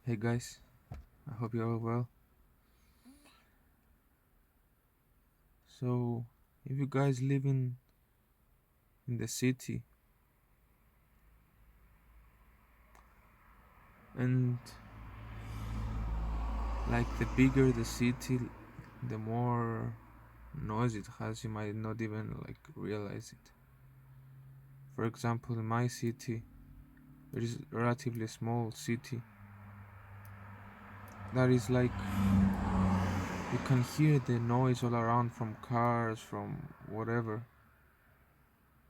Hey guys, I hope you're all well. So, if you guys live in the city, and like the bigger the city, the more noise it has, you might not even like realize it. For example, in my city, it is a relatively small city that is like you can hear the noise all around from cars, from whatever,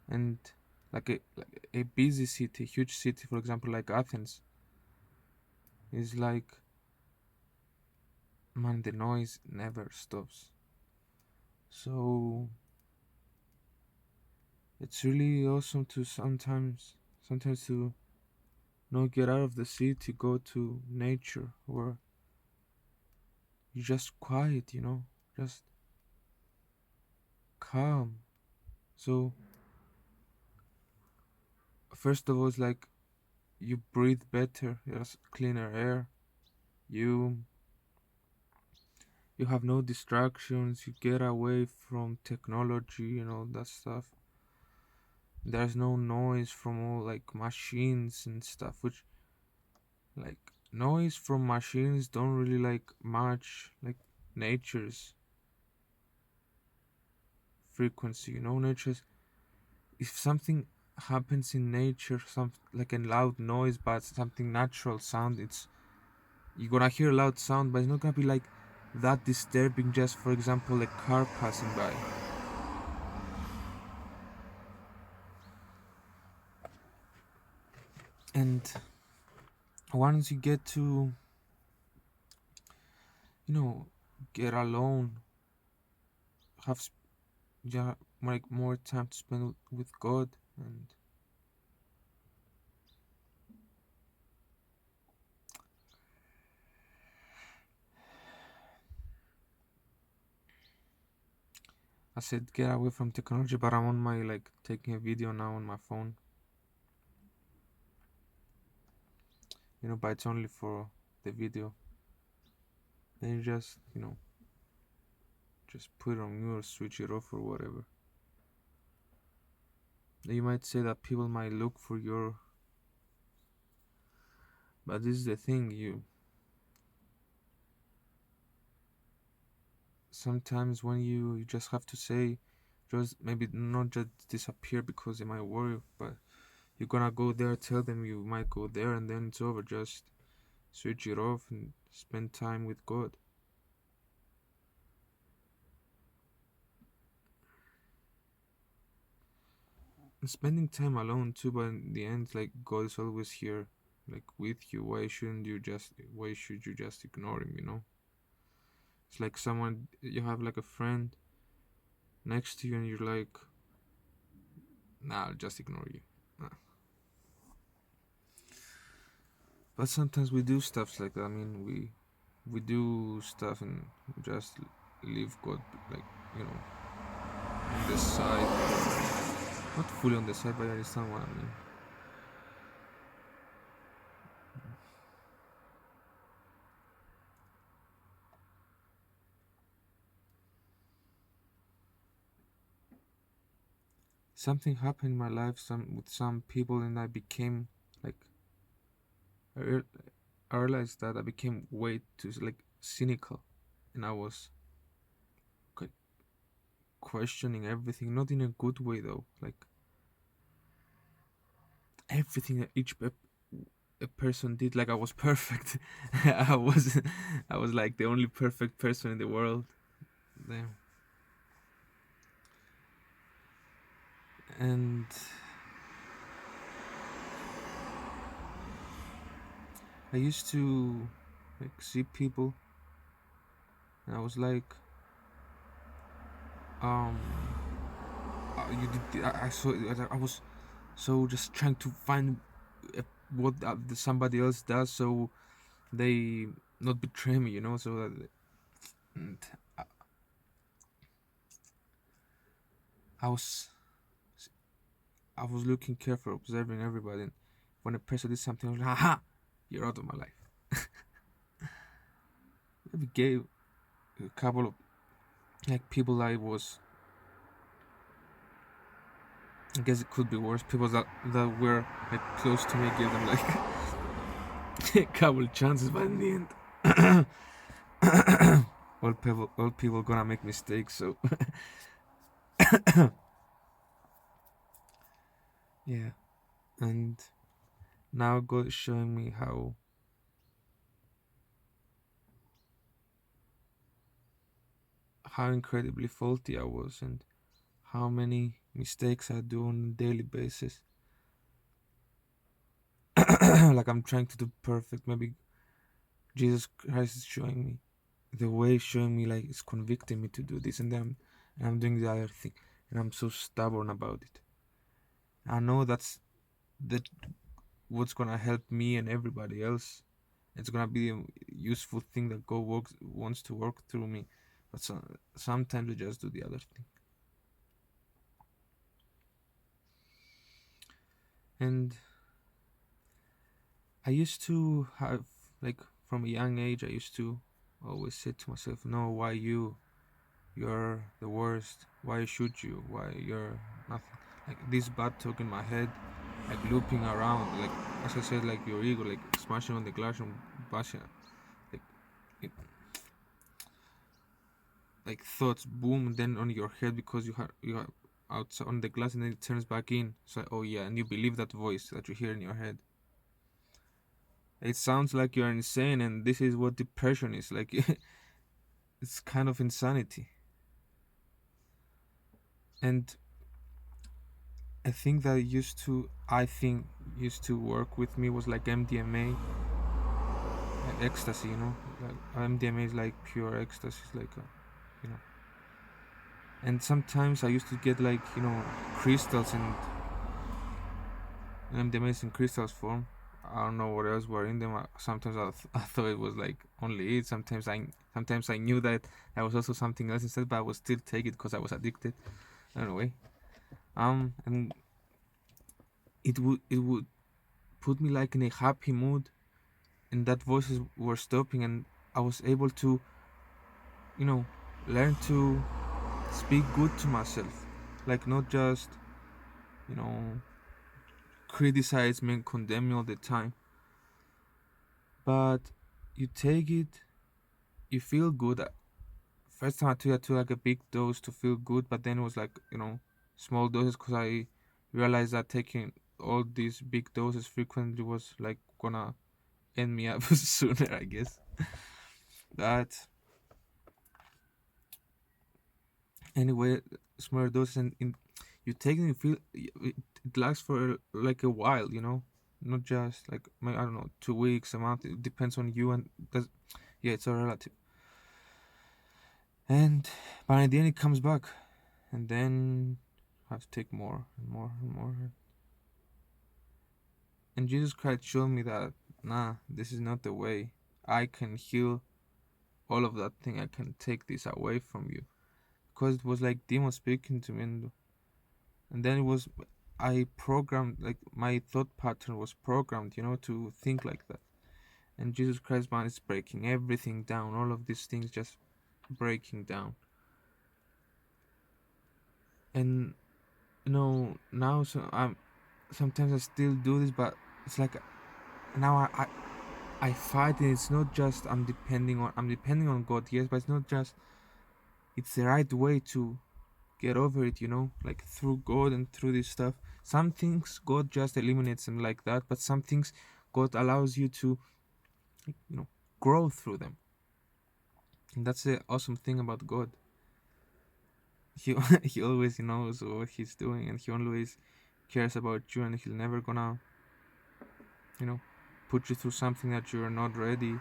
and like a busy city, huge city, for example, like Athens, is like man, the noise never stops. So it's really awesome to sometimes to not get out of the city, go to nature where you're just quiet, just calm. So first of all, it's like you breathe better, there's cleaner air. You you have no distractions. You get away from technology and all that stuff. There's no noise from all like machines and stuff, which like noise from machines don't really like match like nature's frequency. Nature's, if something happens in nature, some like a loud noise but something natural sound, it's you're gonna hear a loud sound, but it's not gonna be like that disturbing. Just for example, a car passing by. And once you get to you know get alone, have yeah, like more time to spend with God. And I said get away from technology, but I'm on my like taking a video now on my phone. But it's only for the video. Then you just put it on mute or switch it off or whatever. You might say that people might look for your, but this is the thing. You sometimes when you just have to say, just maybe not just disappear because they might worry, but you're gonna go there, tell them you might go there, and then it's over. Just switch it off and spend time with God. And spending time alone too, but in the end, like God is always here, like with you. Why should you just ignore him? It's like someone you have like a friend next to you, and you're like, nah, I'll just ignore you. Nah. But sometimes we do stuff like that. I mean, we do stuff and just leave God, like on the side, not fully on the side, but I understand what I mean. Something happened in my life, some with some people, and I became like I, real- I realized that I became way too like cynical, and I was like, questioning everything, not in a good way though. Like everything that each a person did, like I was perfect. I was I was like the only perfect person in the world. Damn. And I used to like see people, and I was like, um, you did. I saw. I was so just trying to find what somebody else does, so they not betray me. So and I was I was looking careful, observing everybody. And when a person did something, I was like, "Haha, you're out of my life." maybe gave a couple of like people I guess it could be worse. People that were like close to me gave them like a couple chances, but in the end, all people gonna make mistakes. So yeah, and now God is showing me how incredibly faulty I was and how many mistakes I do on a daily basis. Like I'm trying to do perfect. Maybe Jesus Christ is showing me the way, showing me like it's convicting me to do this, and then I'm doing the other thing, and I'm so stubborn about it. I know that what's gonna help me and everybody else. It's gonna be a useful thing that wants to work through me, but sometimes I just do the other thing. And I used to have like from a young age, I used to always say to myself, "No, why you? You're the worst. Why should you? Why you're nothing?" Like this bad talk in my head, like looping around, like as I said, like your ego, like smashing on the glass and bashing, like it, like thoughts boom and then on your head because you have outside on the glass and then it turns back in. So oh yeah, and you believe that voice that you hear in your head. It sounds like you're insane, and this is what depression is like. It's kind of insanity. And I think used to work with me was like MDMA, like ecstasy, like MDMA is like pure ecstasy, it's like you know. And sometimes I used to get like crystals and MDMA is in crystals form. I don't know what else were in them. Sometimes I thought it was like only it. Sometimes I knew that there was also something else instead, but I would still take it because I was addicted. Anyway, and it would put me like in a happy mood, and that voices were stopping, and I was able to, you know, learn to speak good to myself, like not just, you know, criticize me and condemn me all the time, but you take it, you feel good. First time I took like a big dose to feel good, but then it was like small doses because I realized that taking all these big doses frequently was like gonna end me up sooner, I guess. But anyway, smaller doses and you take it and feel it lasts for like a while, not just like I don't know 2 weeks, a month. It depends on you and does yeah, it's all relative. And but in the end, it comes back, and then I have to take more and more and more. And Jesus Christ showed me that nah, this is not the way. I can heal all of that thing. I can take this away from you because it was like demon speaking to me, and then it was I programmed like my thought pattern was programmed, to think like that. And Jesus Christ, man, is breaking everything down. All of these things just breaking down. And now I'm sometimes I still do this, but it's like now I fight, and it's not just I'm depending on God, yes, but it's not just it's the right way to get over it, like through God and through this stuff. Some things God just eliminates them like that, but some things God allows you to you know grow through them. And that's the awesome thing about God. He he always knows what he's doing, and he always cares about you, and he'll never gonna you know put you through something that you're not ready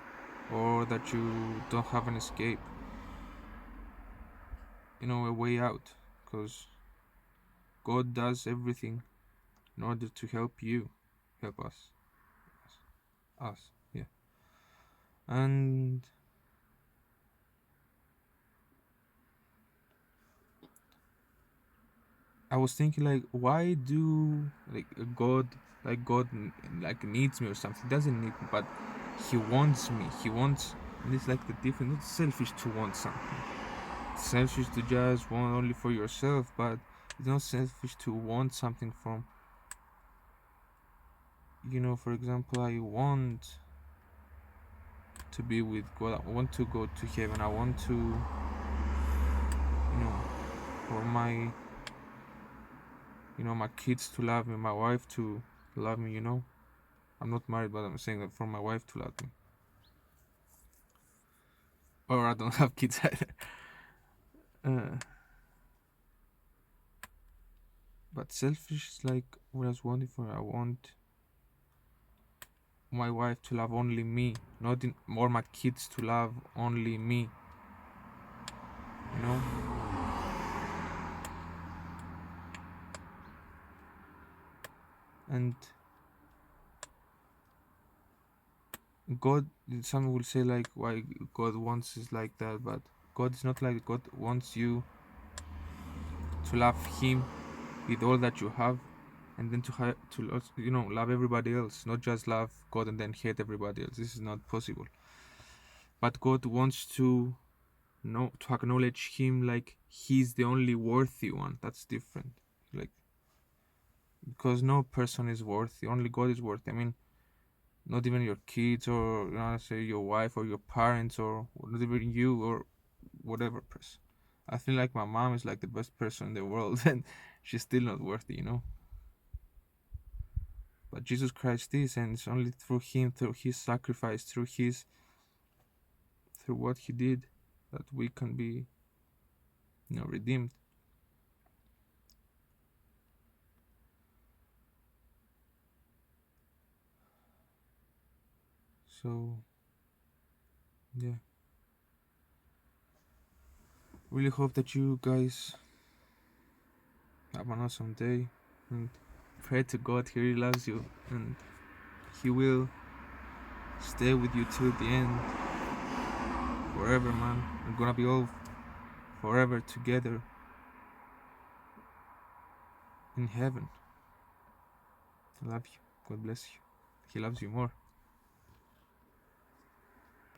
or that you don't have an escape, a way out, because God does everything in order to help you, help us, yeah. And I was thinking like, why do like God like needs me or something? He doesn't need me, but he wants me. He wants And it's like the difference. Not selfish to want something. It's selfish to just want only for yourself, but it's not selfish to want something from, for example, I want to be with God. I want to go to heaven. I want to, for my kids to love me, my wife to love me. I'm not married, but I'm saying that for my wife to love me. Or I don't have kids either. Uh, but selfish is like what I was wanting for. I want my wife to love only me, not or my kids to love only me. You know. And God, some will say like why God wants is like that, but God is not like God wants you to love Him with all that you have, and then to love everybody else, not just love God and then hate everybody else. This is not possible. But God wants to to acknowledge Him like He's the only worthy one. That's different. Like, because no person is worthy, only God is worthy. I mean, not even your kids or say your wife or your parents or not even you or whatever person. I feel like my mom is like the best person in the world and she's still not worthy. But Jesus Christ is, and it's only through Him, through His sacrifice, through what He did, that we can be, redeemed. So, yeah. Really hope that you guys have an awesome day, and pray to God. He really loves you, and He will stay with you till the end, forever, man. We're gonna be all forever together in heaven. I love you. God bless you. He loves you more.